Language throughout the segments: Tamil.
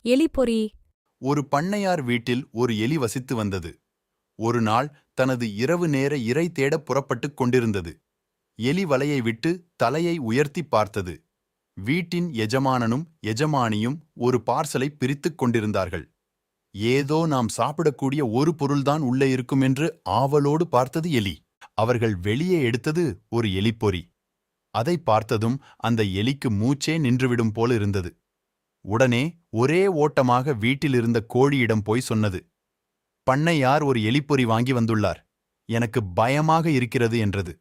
எலிப்பொறி. ஒரு பண்ணையார் வீட்டில் ஒரு எலி வசித்து வந்தது. ஒரு நாள் தனது இரவு நேர இரை தேடப் புறப்பட்டுக் கொண்டிருந்தது. எலி வலையை விட்டு தலையை உயர்த்தி பார்த்தது. வீட்டின் எஜமானனும் எஜமானியும் ஒரு பார்சலை பிரித்துக் கொண்டிருந்தார்கள். ஏதோ நாம் சாப்பிடக்கூடிய ஒரு பொருள்தான் உள்ளே இருக்கும் என்று ஆவலோடு பார்த்தது எலி. அவர்கள் வெளியே எடுத்தது ஒரு எலிப்பொறி. அதை பார்த்ததும் அந்த எலிக்கு மூச்சே நின்றுவிடும் போல இருந்தது. உடனே ஒரே ஓட்டமாக வீட்டிலிருந்த கோழியிடம் போய் சொன்னது. பண்ணையார் ஒரு எலிப்பொறி வாங்கி வந்துள்ளார். எனக்கு பயமாக இருக்கிறது என்றது.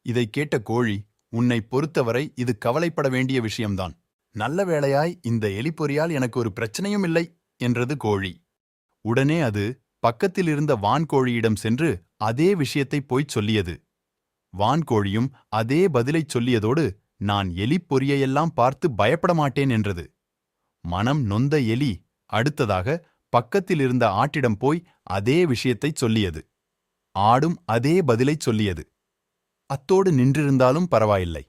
இதைக் கேட்ட கோழி, உன்னை பொறுத்தவரை இது கவலைப்பட வேண்டிய விஷயம்தான். நல்ல வேளையாய் இந்த எலிப்பொறியால் எனக்கு ஒரு பிரச்சனையும் இல்லை என்றது கோழி. உடனே அது பக்கத்திலிருந்த வான்கோழியிடம் சென்று அதே விஷயத்தை போய்ச் சொல்லியது. வான்கோழியும் அதே பதிலைச் சொல்லியதோடு, நான் எலிப்பொறியையெல்லாம் பார்த்து பயப்பட மாட்டேன் என்றது. மனம் நொந்த எலி அடுத்ததாக பக்கத்திலிருந்த ஆட்டிடம் போய் அதே விஷயத்தைச் சொல்லியது. ஆடும் அதே பதிலைச் சொல்லியது. அத்தோடு நின்றிருந்தாலும் பரவாயில்லை.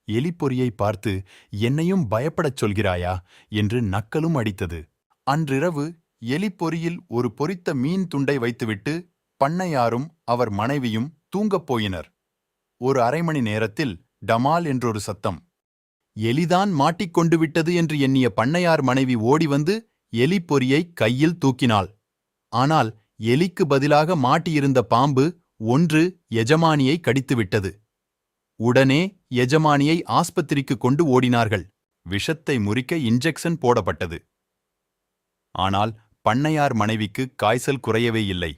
எலிப்பொறியை பார்த்து என்னையும் பயப்படச் சொல்கிறாயா என்று நக்கலும் அடித்தது. அன்றிரவு எலிப்பொறியில் ஒரு பொரித்த மீன் துண்டை வைத்துவிட்டு பண்ணையாரும் அவர் மனைவியும் தூங்கப் போயினர். ஒரு அரை மணி நேரத்தில் டமால் என்றொரு சத்தம். எலிதான் மாட்டிக்கொண்டு விட்டது என்று எண்ணிய பண்ணையார் மனைவி ஓடி வந்து எலிப்பொறியை கையில் தூக்கினாள். ஆனால் எலிக்கு பதிலாக மாட்டியிருந்த பாம்பு ஒன்று எஜமானியை கடித்துவிட்டது. உடனே எஜமானியை ஆஸ்பத்திரிக்கு கொண்டு ஓடினார்கள். விஷத்தை முறிக்க இன்ஜெக்ஷன் போடப்பட்டது. ஆனால் பண்ணையார் மனைவிக்கு காய்ச்சல் குறையவே இல்லை.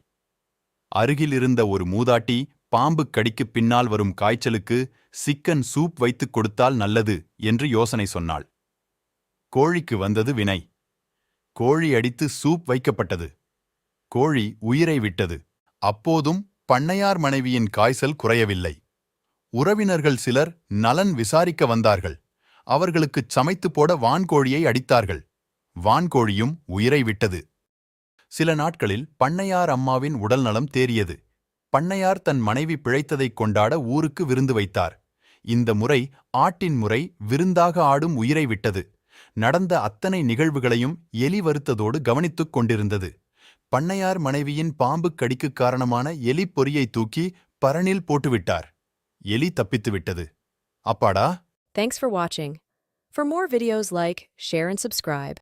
அருகிலிருந்த ஒரு மூதாட்டி பாம்பு கடிக்குப் பின்னால் வரும் காய்ச்சலுக்கு சிக்கன் சூப் வைத்துக் கொடுத்தால் நல்லது என்று யோசனை சொன்னாள். கோழிக்கு வந்தது வினை. கோழி அடித்து சூப் வைக்கப்பட்டது. கோழி உயிரை விட்டது. அப்போதும் பண்ணையார் மனைவியின் காய்ச்சல் குறையவில்லை. உறவினர்கள் சிலர் நலன் விசாரிக்க வந்தார்கள். அவர்களுக்குச் சமைத்து போட வான்கோழியை அடித்தார்கள். வான்கோழியும் உயிரை விட்டது. சில நாட்களில் பண்ணையார் அம்மாவின் உடல்நலம் தேறியது. பண்ணையார் தன் மனைவி பிழைத்ததைக் கொண்டாட ஊருக்கு விருந்து வைத்தார். இந்த முறை ஆட்டின் முறை விருந்தாக ஆடும் உயிரை விட்டது. நடந்த அத்தனை நிகழ்வுகளையும் எலி வருத்ததோடு கவனித்துக் கொண்டிருந்தது. பண்ணையார் மனைவியின் பாம்பு கடிக்குக் காரணமான எலி பொறியை தூக்கி பரணில் போட்டுவிட்டார். எலி தப்பித்துவிட்டது. அப்பாடா! Thanks for watching. For more videos like, share and subscribe.